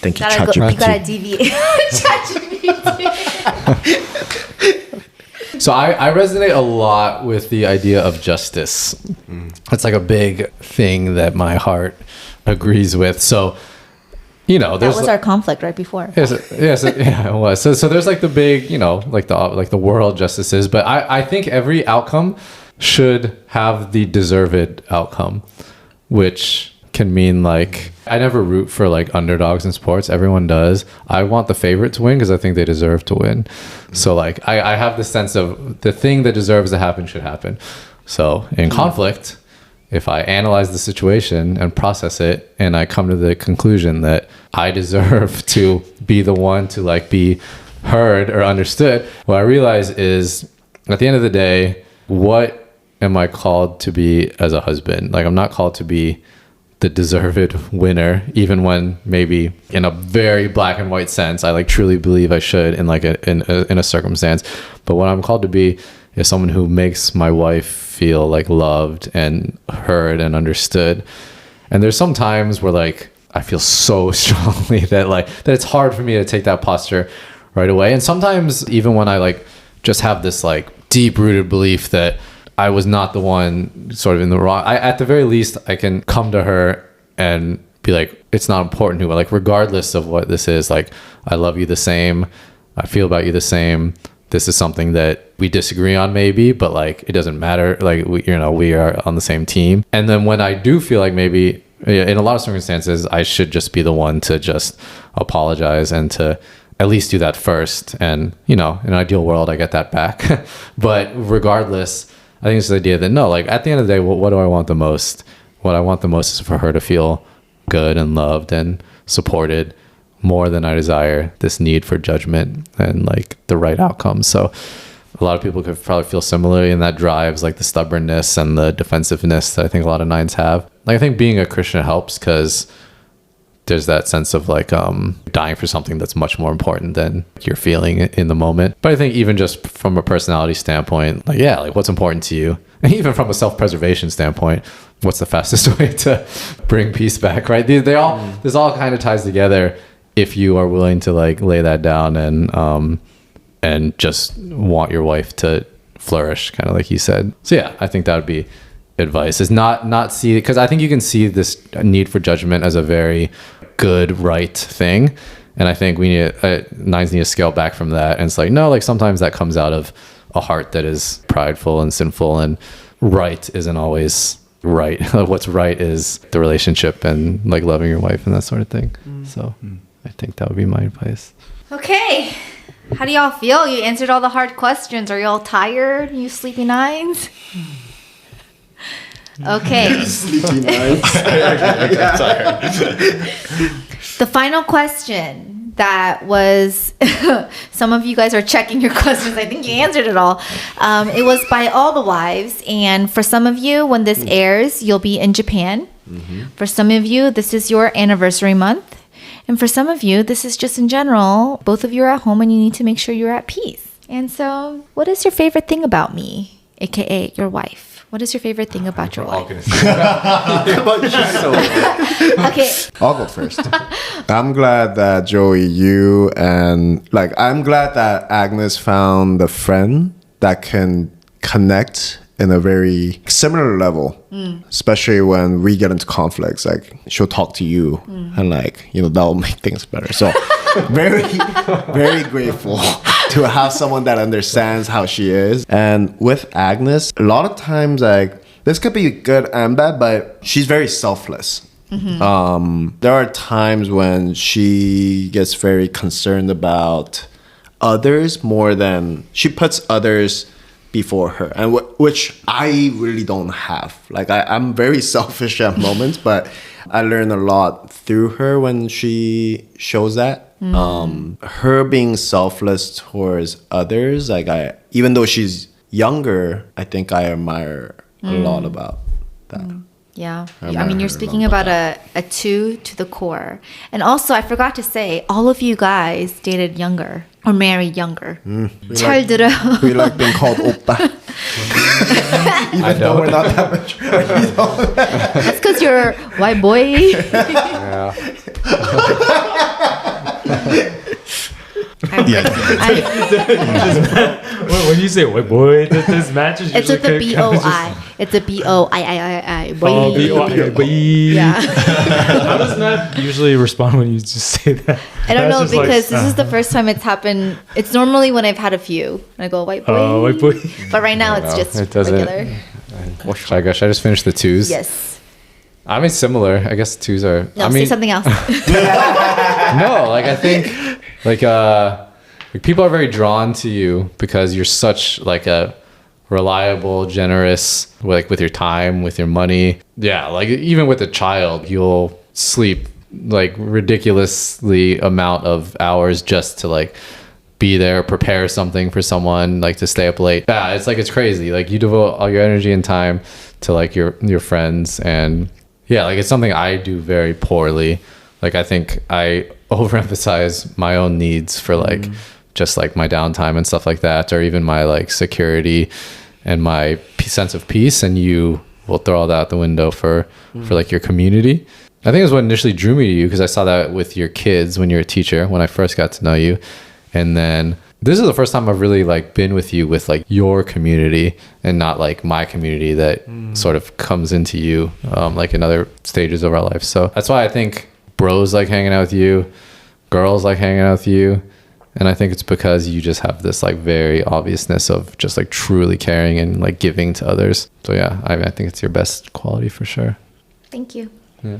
[SPEAKER 2] thank you,
[SPEAKER 1] You gotta
[SPEAKER 2] ChatGPT.
[SPEAKER 1] deviate. ChatGPT.
[SPEAKER 3] So I resonate a lot with the idea of justice. It's like a big thing that my heart agrees with. So, you know,
[SPEAKER 1] That
[SPEAKER 3] there's
[SPEAKER 1] was our conflict right before.
[SPEAKER 3] yes, yeah, it was. So there's like the big, you know, like the world justices, but I think every outcome should have the deserved outcome, which can mean like I never root for like underdogs in sports. Everyone does. I want the favorite to win because I think they deserve to win. So like I have the sense of the thing that deserves to happen should happen. So in conflict, if I analyze the situation and process it and I come to the conclusion that I deserve to be the one to like be heard or understood, what I realize is at the end of the day, what am I called to be as a husband? Like I'm not called to be the deserved winner, even when maybe in a very black and white sense, I like truly believe I should in like in a circumstance. But what I'm called to be is someone who makes my wife feel like loved and heard and understood. And there's some times where like I feel so strongly that it's hard for me to take that posture right away. And sometimes even when I like just have this like deep rooted belief that I was not the one sort of in the wrong. At the very least, I can come to her and be like, it's not important who, like, regardless of what this is, like, I love you the same. I feel about you the same. This is something that we disagree on maybe, but like, it doesn't matter. Like, we are on the same team. And then when I do feel like maybe in a lot of circumstances, I should just be the one to just apologize and to at least do that first. And, in an ideal world, I get that back. But regardless, I think it's the idea that no, like at the end of the day, what do I want the most? What I want the most is for her to feel good and loved and supported more than I desire this need for judgment and like the right outcome. So a lot of people could probably feel similarly, and that drives like the stubbornness and the defensiveness that I think a lot of nines have. Like, I think being a Christian helps because there's that sense of like dying for something that's much more important than you're feeling in the moment. But I think even just from a personality standpoint, like, yeah, like what's important to you? And even from a self-preservation standpoint, what's the fastest way to bring peace back, right? This all kind of ties together if you are willing to like lay that down and just want your wife to flourish, kind of like you said. So yeah, I think that would be advice, is not see, because I think you can see this need for judgment as a very good, right thing. And I think nines need to scale back from that. And it's like, no, like sometimes that comes out of a heart that is prideful and sinful, and right isn't always right. What's right is the relationship and like loving your wife and that sort of thing. So I think that would be my advice.
[SPEAKER 1] Okay. How do y'all feel? You answered all the hard questions. Are y'all tired, you sleepy nines? Okay.
[SPEAKER 2] Sleepy nines.
[SPEAKER 1] The final question that was, some of you guys are checking your questions. I think you answered it all. It was by all the wives. And for some of you, when this airs, you'll be in Japan. Mm-hmm. For some of you, this is your anniversary month. And for some of you, this is just in general. Both of you are at home and you need to make sure you're at peace. And so, what is your favorite thing about me, aka your wife? What is your favorite thing about your wife? Okay.
[SPEAKER 2] I'll go first. I'm glad that Joey, I'm glad that Agnes found a friend that can connect in a very similar level, especially when we get into conflicts. Like, she'll talk to you and like, that'll make things better. So very, very grateful to have someone that understands how she is. And with Agnes, a lot of times, like, this could be good and bad, but she's very selfless. Mm-hmm. There are times when she gets very concerned about others more than she puts others before her, and which I really don't have. Like, I'm very selfish at moments, but I learn a lot through her when she shows that. Her being selfless towards others, like, even though she's younger, I think I admire a lot about that.
[SPEAKER 1] Yeah. I mean, you're speaking about a 2 to the core. And also, I forgot to say, all of you guys dated younger or married younger. 잘 들어.
[SPEAKER 2] We like being called oppa. Even though we're not that much.
[SPEAKER 1] That's because you're white boy.
[SPEAKER 3] Yeah.
[SPEAKER 5] When you say white boy, this matches.
[SPEAKER 1] It's with the B-O-I. It's a B-O-I-I-I. Boy.
[SPEAKER 5] Oh, B-O-I.
[SPEAKER 1] Yeah.
[SPEAKER 5] How does Matt usually respond when you just say that?
[SPEAKER 1] I don't know, because this is the first time it's happened. It's normally when I've had a few. I go, white boy.
[SPEAKER 5] White boy.
[SPEAKER 1] But right now it's just regular.
[SPEAKER 3] I guess I just finished the 2s.
[SPEAKER 1] Yes.
[SPEAKER 3] I mean, similar. I guess 2s are.
[SPEAKER 1] No, say something else.
[SPEAKER 3] No, like, I think like people are very drawn to you because you're such like a reliable, generous, like with your time, with your money. Yeah, like even with a child, you'll sleep like ridiculously amount of hours just to like be there, prepare something for someone, like to stay up late. Yeah, it's crazy. Like, you devote all your energy and time to like your friends, and yeah, like it's something I do very poorly. Like, I think I overemphasize my own needs for like just like my downtime and stuff like that, or even my like security and my sense of peace, and you will throw all that out the window for like your community. I think it's what initially drew me to you, because I saw that with your kids when you were a teacher, when I first got to know you. And then this is the first time I've really like been with you with like your community and not like my community that sort of comes into you like in other stages of our life. So that's why I think bros like hanging out with you, girls like hanging out with you. And I think it's because you just have this like very obviousness of just like truly caring and like giving to others. So yeah, I think it's your best quality for sure.
[SPEAKER 1] Thank you.
[SPEAKER 3] Yeah.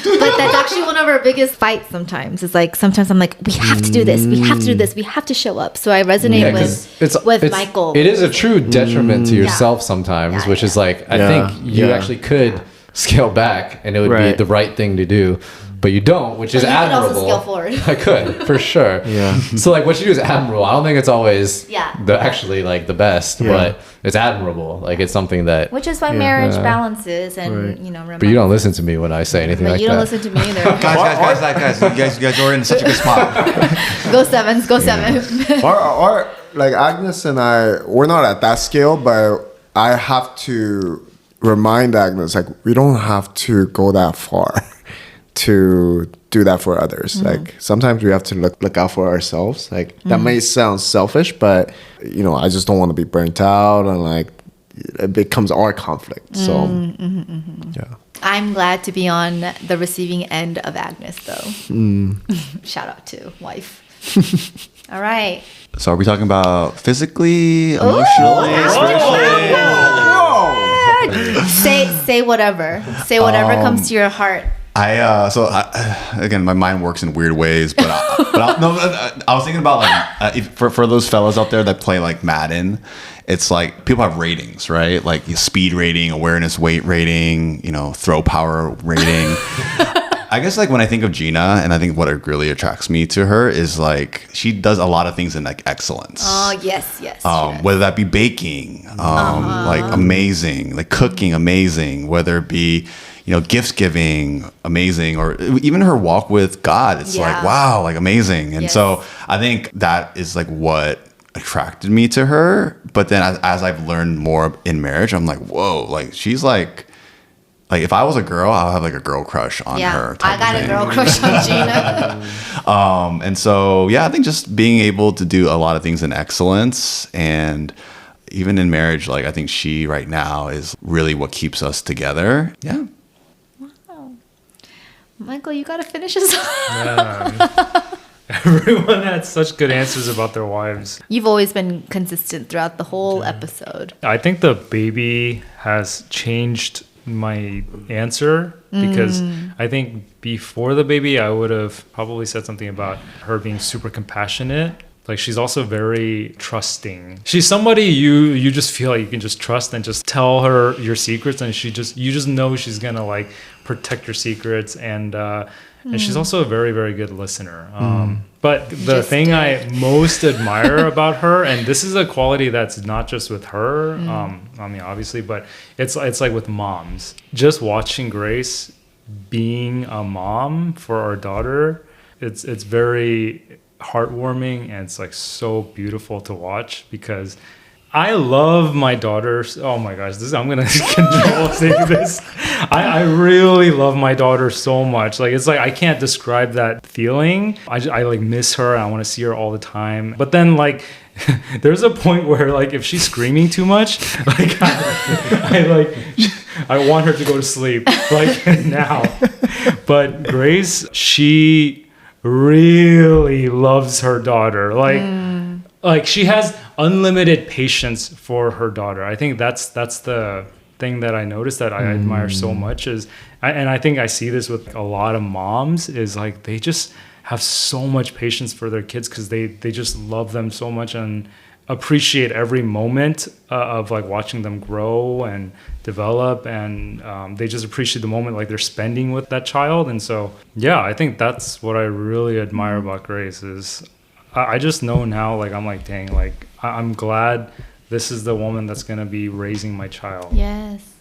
[SPEAKER 1] But that's actually one of our biggest fights sometimes. It's like sometimes I'm like, we have to do this, we have to do this, we have to show up. So I resonate with Michael.
[SPEAKER 3] It is a true detriment to yourself sometimes, which is like, I think you actually could scale back and it would be the right thing to do. But you don't, which is admirable.
[SPEAKER 1] You can also scale forward.
[SPEAKER 3] I could, for sure.
[SPEAKER 2] Yeah.
[SPEAKER 3] So like what you do is admirable. I don't think it's always the actually like the best,
[SPEAKER 2] Yeah.
[SPEAKER 3] but it's admirable. Like it's something that.
[SPEAKER 1] Which is why marriage balances and you know.
[SPEAKER 3] But you don't listen to me when I say anything
[SPEAKER 1] But
[SPEAKER 3] like
[SPEAKER 1] you
[SPEAKER 3] that.
[SPEAKER 1] don't listen to me either.
[SPEAKER 4] guys, you guys are in such a good spot.
[SPEAKER 1] Go sevens, go seven.
[SPEAKER 2] Our like Agnes and I, we're not at that scale, but I have to remind Agnes like we don't have to go that far to do that for others. Like sometimes we have to look out for ourselves. Like that may sound selfish, but you know, I just don't want to be burnt out and like it becomes our conflict. So yeah.
[SPEAKER 1] I'm glad to be on the receiving end of Agnes though. Shout out to wife. All right.
[SPEAKER 4] So are we talking about physically, emotionally, spiritually?
[SPEAKER 1] Say whatever. Say whatever comes to your heart.
[SPEAKER 4] Again, my mind works in weird ways, but I was thinking about like for those fellas out there that play like Madden, it's like people have ratings, right? Like speed rating, awareness, weight rating, you know, throw power rating. I guess like when I think of Gina, and I think what really attracts me to her is like she does a lot of things in like excellence.
[SPEAKER 1] Oh yes.
[SPEAKER 4] Whether that be baking, like amazing, like cooking, amazing. Whether it be, you know, gift giving, amazing, or even her walk with God, it's like wow, like amazing. And so I think that is like what attracted me to her. But then as I've learned more in marriage, I'm like, whoa, like she's like if I was a girl, I'll have like a girl crush on her.
[SPEAKER 1] I got a girl crush on Gina.
[SPEAKER 4] And so, yeah, I think just being able to do a lot of things in excellence, and even in marriage, like I think she right now is really what keeps us together. Yeah.
[SPEAKER 1] Wow. Michael, you got to finish us off.
[SPEAKER 5] Everyone had such good answers about their wives.
[SPEAKER 1] You've always been consistent throughout the whole episode.
[SPEAKER 5] I think the baby has changed my answer because I think before the baby I would have probably said something about her being super compassionate. Like she's also very trusting. She's somebody you just feel like you can just trust and just tell her your secrets, and you just know she's gonna like protect your secrets, and she's also a very, very good listener. But the thing I most admire about her, and this is a quality that's not just with her, I mean, obviously, but it's like with moms. Just watching Grace being a mom for our daughter, it's very heartwarming, and it's like so beautiful to watch because I love my daughters. Oh my gosh, I'm gonna control saying this. I really love my daughter so much. Like it's like I can't describe that feeling. I like miss her. And I want to see her all the time. But then like there's a point where like if she's screaming too much, like I want her to go to sleep like now. But Grace, she really loves her daughter. Like she has unlimited patience for her daughter. I think that's the thing that I noticed that I admire so much and I think I see this with a lot of moms is like they just have so much patience for their kids because they just love them so much and appreciate every moment of like watching them grow and develop, and they just appreciate the moment like they're spending with that child. And so yeah, I think that's what I really admire about Grace is I just know now, like I'm like, dang, like I'm glad this is the woman that's gonna be raising my child.
[SPEAKER 1] Yes.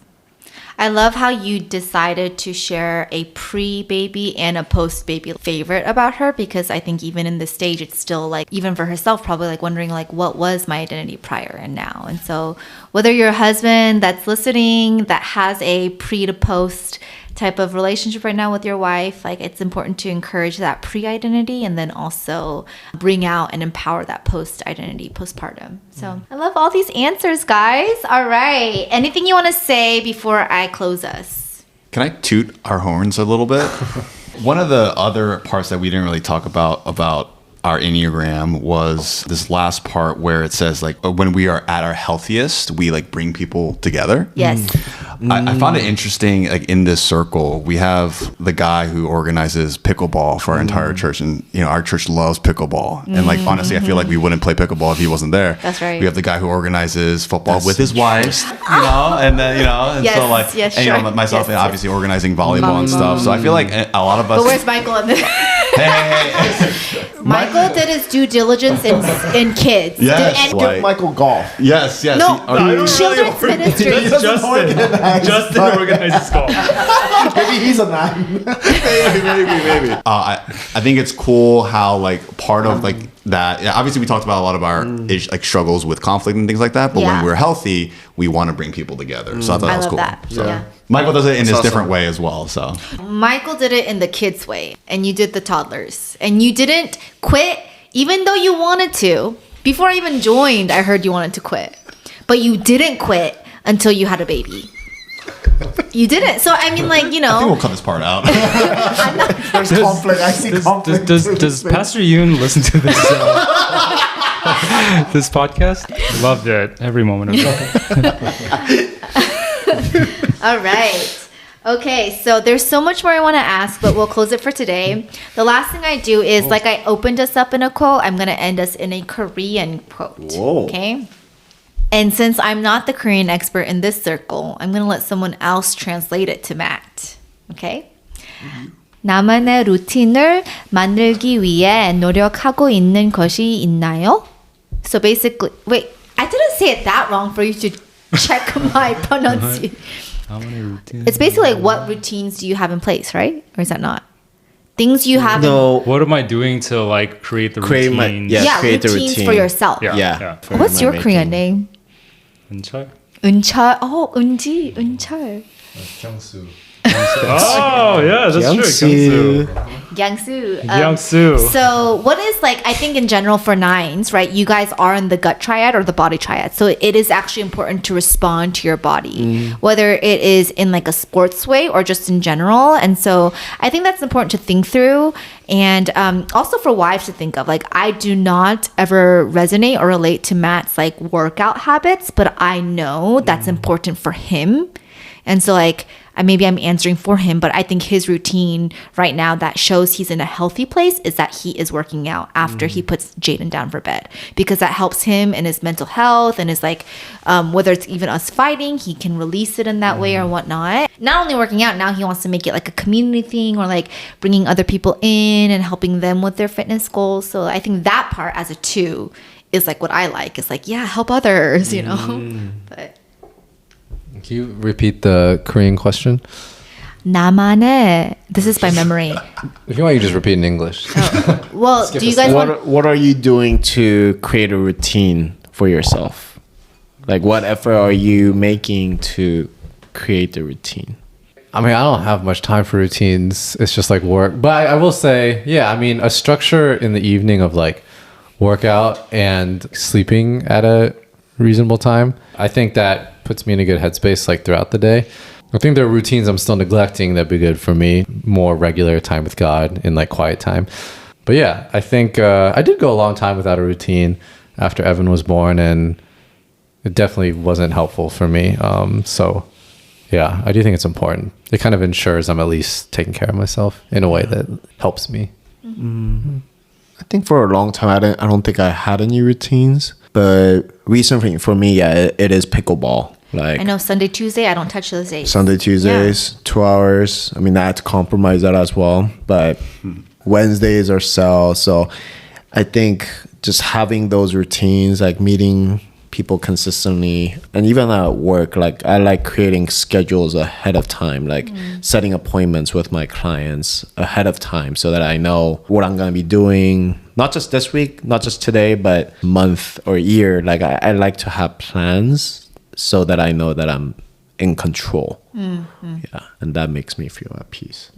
[SPEAKER 1] I love how you decided to share a pre-baby and a post-baby favorite about her, because I think even in this stage, it's still like, even for herself, probably like wondering like, what was my identity prior and now? And so whether your husband that's listening that has a pre to post, type of relationship right now with your wife, like it's important to encourage that pre-identity and then also bring out and empower that post-identity, postpartum. So I love all these answers, guys. All right. Anything you want to say before I close us?
[SPEAKER 4] Can I toot our horns a little bit? One of the other parts that we didn't really talk about our Enneagram was this last part where it says like when we are at our healthiest, we like bring people together.
[SPEAKER 1] Yes.
[SPEAKER 4] I found it interesting, like in this circle, we have the guy who organizes pickleball for our entire church. And, you know, our church loves pickleball. And like, honestly, I feel like we wouldn't play pickleball if he wasn't there.
[SPEAKER 1] That's right.
[SPEAKER 4] We have the guy who organizes football with his wife, you know, and then, you know, and so like, and, you know, myself and obviously organizing volleyball and stuff. So I feel like a lot of us.
[SPEAKER 1] But where's Michael in this?
[SPEAKER 4] Hey.
[SPEAKER 1] Michael did his due diligence in kids.
[SPEAKER 4] Yes.
[SPEAKER 1] Did
[SPEAKER 2] Give Michael golf.
[SPEAKER 4] Yes.
[SPEAKER 1] No, children's ministry.
[SPEAKER 5] That's Justin organizes golf.
[SPEAKER 2] Maybe he's a 9.
[SPEAKER 4] maybe. I think it's cool how like part of like that. Yeah, obviously, we talked about a lot of our like struggles with conflict and things like that. But when we're healthy, we want to bring people together. So I thought that was
[SPEAKER 1] love
[SPEAKER 4] cool.
[SPEAKER 1] that.
[SPEAKER 4] So
[SPEAKER 1] Yeah.
[SPEAKER 4] Michael does it in his
[SPEAKER 2] awesome.
[SPEAKER 4] different way as well. So
[SPEAKER 1] Michael did it in the kids' way, and you did the toddlers, and you didn't quit, even though you wanted to. Before I even joined, I heard you wanted to quit, but you didn't quit until you had a baby. You didn't. So I mean, like, you
[SPEAKER 4] I think
[SPEAKER 1] know,
[SPEAKER 4] we'll cut this part out.
[SPEAKER 2] There's conflict. I see conflict.
[SPEAKER 5] Does Pastor Yoon listen to this this podcast? Loved it. Every moment of it.
[SPEAKER 1] all right. Okay, so there's so much more I want to ask, but we'll close it for today. The last thing I do is, like I opened us up in a quote, I'm going to end us in a Korean quote.
[SPEAKER 2] Whoa.
[SPEAKER 1] Okay? And since I'm not the Korean expert in this circle, I'm going to let someone else translate it to Matt. Okay? 나만의 루틴을 만들기 위해 노력하고 있는 것이 있나요? So basically, wait, I didn't say it that wrong for you to check my pronunciation.
[SPEAKER 5] How many routines?
[SPEAKER 1] It's basically like, what routines do you have in place, right? Or is that not? Things you have
[SPEAKER 2] No.
[SPEAKER 5] What am I doing to like create the
[SPEAKER 2] Create my-
[SPEAKER 5] routines?
[SPEAKER 2] yeah. create the
[SPEAKER 1] routines
[SPEAKER 2] routine.
[SPEAKER 1] for yourself.
[SPEAKER 2] Yeah. for
[SPEAKER 1] What's
[SPEAKER 2] my
[SPEAKER 1] your
[SPEAKER 2] making.
[SPEAKER 1] Korean name?
[SPEAKER 5] 은철?
[SPEAKER 1] 은철. Oh, 은지, 은철.
[SPEAKER 5] Oh, yeah, that's true.
[SPEAKER 1] Gyangsu.
[SPEAKER 5] Gyangsu.
[SPEAKER 1] So what is like, I think in general for 9s, right? You guys are in the gut triad or the body triad. So it is actually important to respond to your body, whether it is in like a sports way or just in general. And so I think that's important to think through. And also for wives to think of, like, I do not ever resonate or relate to Matt's like workout habits, but I know that's important for him. And so like, maybe I'm answering for him, but I think his routine right now that shows he's in a healthy place is that he is working out after he puts Jaden down for bed, because that helps him in his mental health and is like, whether it's even us fighting, he can release it in that way or whatnot. Not only working out, now he wants to make it like a community thing or like bringing other people in and helping them with their fitness goals. So I think that part as a 2 is like what I like. It's like, yeah, help others, you know? But
[SPEAKER 3] Can you repeat the Korean question?
[SPEAKER 1] 나만의, this is by memory.
[SPEAKER 3] If you want, you just repeat in English.
[SPEAKER 1] Well, do you guys want...
[SPEAKER 2] What are you doing to create a routine for yourself? Like, what effort are you making to create the routine?
[SPEAKER 3] I mean, I don't have much time for routines. It's just like work. But I will say, yeah, I mean, a structure in the evening of like workout and sleeping at a reasonable time, I think that puts me in a good headspace like throughout the day. I think there are routines I'm still neglecting that'd be good for me. More regular time with God in like quiet time. But yeah, I think I did go a long time without a routine after Evan was born, and it definitely wasn't helpful for me. So yeah, I do think it's important. It kind of ensures I'm at least taking care of myself in a way that helps me.
[SPEAKER 2] I think for a long time, I don't think I had any routines. But recently, for me, yeah, it is pickleball. Like
[SPEAKER 1] I know Sunday, Tuesday, I don't touch those days.
[SPEAKER 2] Sunday, Tuesdays, 2 hours. I mean, I had to compromise that as well. But Wednesdays are cell. So I think just having those routines, like meeting people consistently, and even at work, like I like creating schedules ahead of time, like setting appointments with my clients ahead of time so that I know what I'm going to be doing, not just this week, not just today, but month or year. Like I like to have plans so that I know that I'm in control. Yeah, and that makes me feel at peace.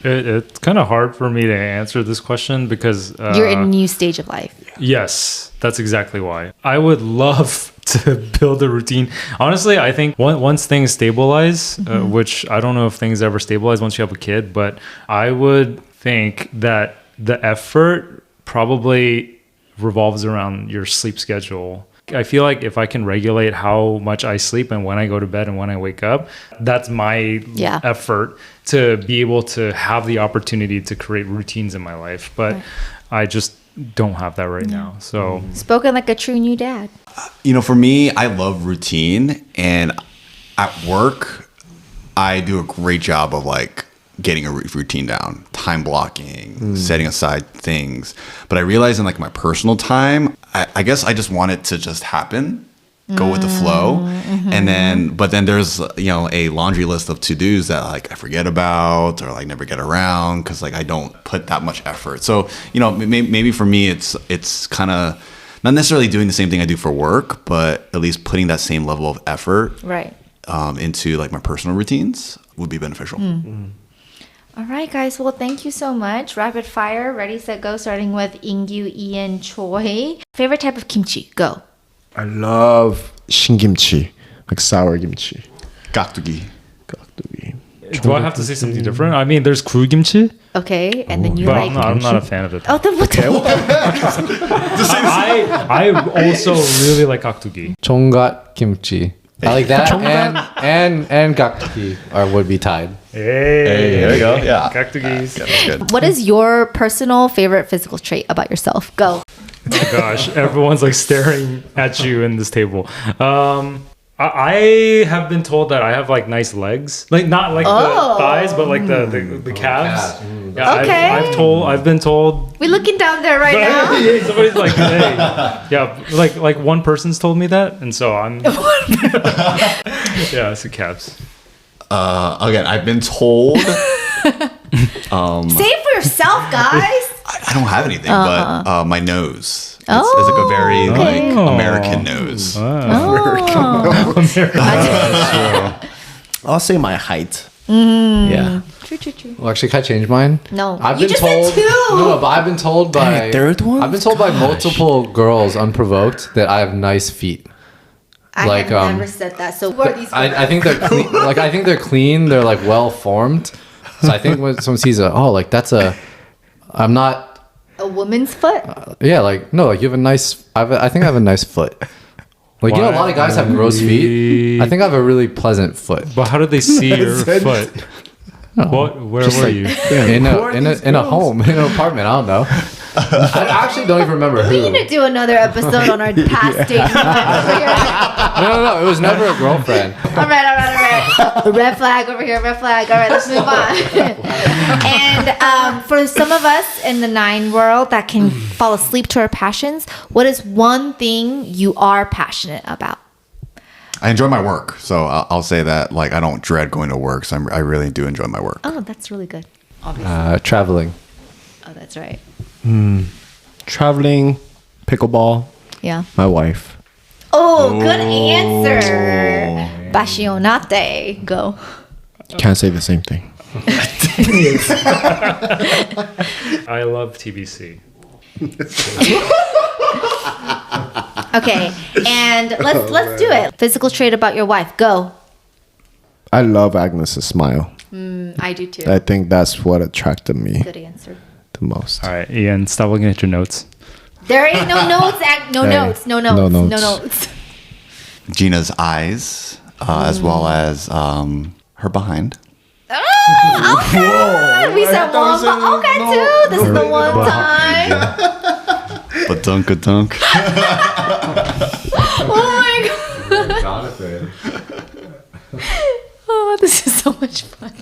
[SPEAKER 5] It's kind of hard for me to answer this question because
[SPEAKER 1] You're in a new stage of life.
[SPEAKER 5] yes, that's exactly why. I would love to build a routine. Honestly, I think once things stabilize, which I don't know if things ever stabilize once you have a kid, but I would think that the effort probably revolves around your sleep schedule. I feel like if I can regulate how much I sleep and when I go to bed and when I wake up, that's my effort to be able to have the opportunity to create routines in my life. But I just don't have that right now. So
[SPEAKER 1] Spoken like a true new dad.
[SPEAKER 4] You know, for me, I love routine, and at work, I do a great job of like getting a routine down, time blocking, setting aside things. But I realize in like my personal time, I guess I just want it to just happen, go with the flow. And but then there's, you know, a laundry list of to-dos that like I forget about or like never get around because like I don't put that much effort. So, you know, maybe for me, it's kind of not necessarily doing the same thing I do for work, but at least putting that same level of effort into like my personal routines would be beneficial.
[SPEAKER 1] All right, guys. Well, thank you so much. Rapid fire. Ready, set, go. Starting with Ingyu, Ian, Choi. Favorite type of kimchi? Go.
[SPEAKER 2] I love shingimchi, like sour kimchi.
[SPEAKER 4] Gakdugi.
[SPEAKER 5] do I have to say something different? I mean, there's kurgimchi,
[SPEAKER 1] Okay, and then you
[SPEAKER 5] but
[SPEAKER 1] like.
[SPEAKER 5] I'm not a fan of it.
[SPEAKER 1] Oh, then what?
[SPEAKER 5] I also really like gakdugi.
[SPEAKER 3] Chongat kimchi. I like that, and gakdugi would be tied.
[SPEAKER 5] Hey,
[SPEAKER 4] there you go. Yeah.
[SPEAKER 5] Gaktugis.
[SPEAKER 4] That's good.
[SPEAKER 1] What is your personal favorite physical trait about yourself? Go.
[SPEAKER 5] Oh gosh, everyone's like staring at you in this table. I have been told that I have like nice legs, like not like the thighs, but like the calves. Yeah,
[SPEAKER 1] Okay.
[SPEAKER 5] I've been told.
[SPEAKER 1] We're looking down there right now.
[SPEAKER 5] Somebody's like, hey, yeah, like one person's told me that, and so I'm. Yeah, it's the calves.
[SPEAKER 4] Again, I've been told.
[SPEAKER 1] Say it for yourself, guys.
[SPEAKER 4] I don't have anything, but my nose. It's like a very like American nose.
[SPEAKER 2] I'll say my height. Yeah.
[SPEAKER 1] True.
[SPEAKER 3] Well, actually, can I change mine?
[SPEAKER 1] No.
[SPEAKER 3] I've
[SPEAKER 1] You
[SPEAKER 3] been
[SPEAKER 1] just said
[SPEAKER 3] told.
[SPEAKER 1] two.
[SPEAKER 3] No, but I've been told by
[SPEAKER 2] third one?
[SPEAKER 3] I've been told by multiple girls, unprovoked, that I have nice feet.
[SPEAKER 1] I
[SPEAKER 3] Like,
[SPEAKER 1] have never said that. So what are these?
[SPEAKER 3] I think they're clean. Like I think they're clean. They're like well formed. So I think when someone sees I'm not.
[SPEAKER 1] A woman's foot?
[SPEAKER 3] Yeah, like no, like you have a nice. I think I have a nice foot. Like you know, a lot of guys have gross feet. I think I have a really pleasant foot.
[SPEAKER 5] But how did they see your foot? What? Where were you?
[SPEAKER 3] In a home, in an apartment. I don't know. I actually don't even remember
[SPEAKER 1] We
[SPEAKER 3] who.
[SPEAKER 1] need to do another episode on our past dating lives.
[SPEAKER 3] No. It was never a girlfriend.
[SPEAKER 1] All right. Red flag over here, red flag. All right, let's move on. And for some of us in the 9 world that can fall asleep to our passions, what is one thing you are passionate about?
[SPEAKER 4] I enjoy my work, so I'll say that. Like, I don't dread going to work, so I really do enjoy my work.
[SPEAKER 1] Oh, that's really good. Obviously.
[SPEAKER 3] Traveling.
[SPEAKER 1] Oh, that's right.
[SPEAKER 2] Traveling, pickleball,
[SPEAKER 1] Yeah.
[SPEAKER 2] my wife.
[SPEAKER 1] Oh, good answer. Passionate. Go.
[SPEAKER 2] Can't say the same thing.
[SPEAKER 5] I love TBC.
[SPEAKER 1] Okay, and let's do it. Physical trait about your wife. Go.
[SPEAKER 2] I love Agnes's smile.
[SPEAKER 1] I do too.
[SPEAKER 2] I think that's what attracted me
[SPEAKER 1] Good answer.
[SPEAKER 2] the most.
[SPEAKER 5] All right, Ian, stop looking at your notes.
[SPEAKER 1] There ain't no notes. No notes. No notes.
[SPEAKER 2] no
[SPEAKER 1] No
[SPEAKER 2] notes.
[SPEAKER 1] notes.
[SPEAKER 4] Gina's eyes, as well as her behind.
[SPEAKER 1] Oh, okay. We said one, but okay too. This is the one time.
[SPEAKER 4] But dunk.
[SPEAKER 1] Oh my god.
[SPEAKER 3] Jonathan.
[SPEAKER 1] Oh, this is so much fun.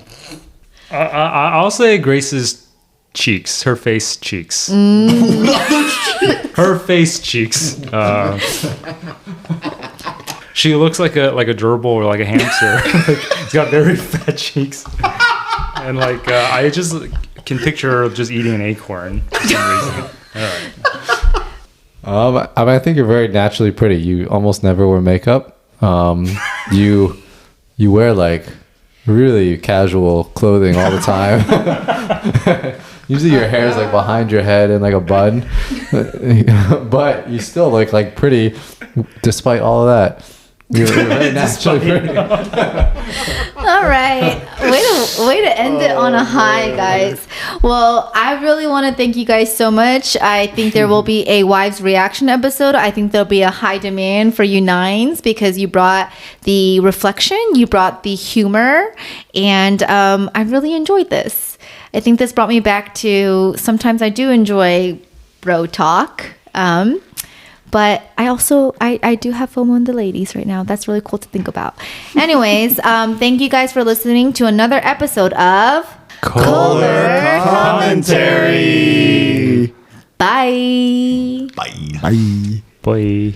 [SPEAKER 5] I'll say Grace's cheeks, her face cheeks. Her face cheeks. She looks like a gerbil or like a hamster. She's got very fat cheeks, and like I just can picture her just eating an acorn for some reason. All right.
[SPEAKER 3] I think you're very naturally pretty. You almost never wear makeup. you wear like really casual clothing all the time. Usually your hair is like behind your head in like a bun, but you still look like pretty despite all of that. You're very naturally pretty.
[SPEAKER 1] All right. Way to end it on a high, guys. Well, I really want to thank you guys so much. I think there will be a wives reaction episode. I think there'll be a high demand for you nines because you brought the reflection, you brought the humor, and I really enjoyed this. I think this brought me back to sometimes I do enjoy bro talk. But I also, I do have FOMO in the ladies right now. That's really cool to think about. Anyways, thank you guys for listening to another episode of
[SPEAKER 2] Color Commentary.
[SPEAKER 1] Bye.
[SPEAKER 4] Bye.
[SPEAKER 2] Bye.
[SPEAKER 5] Bye.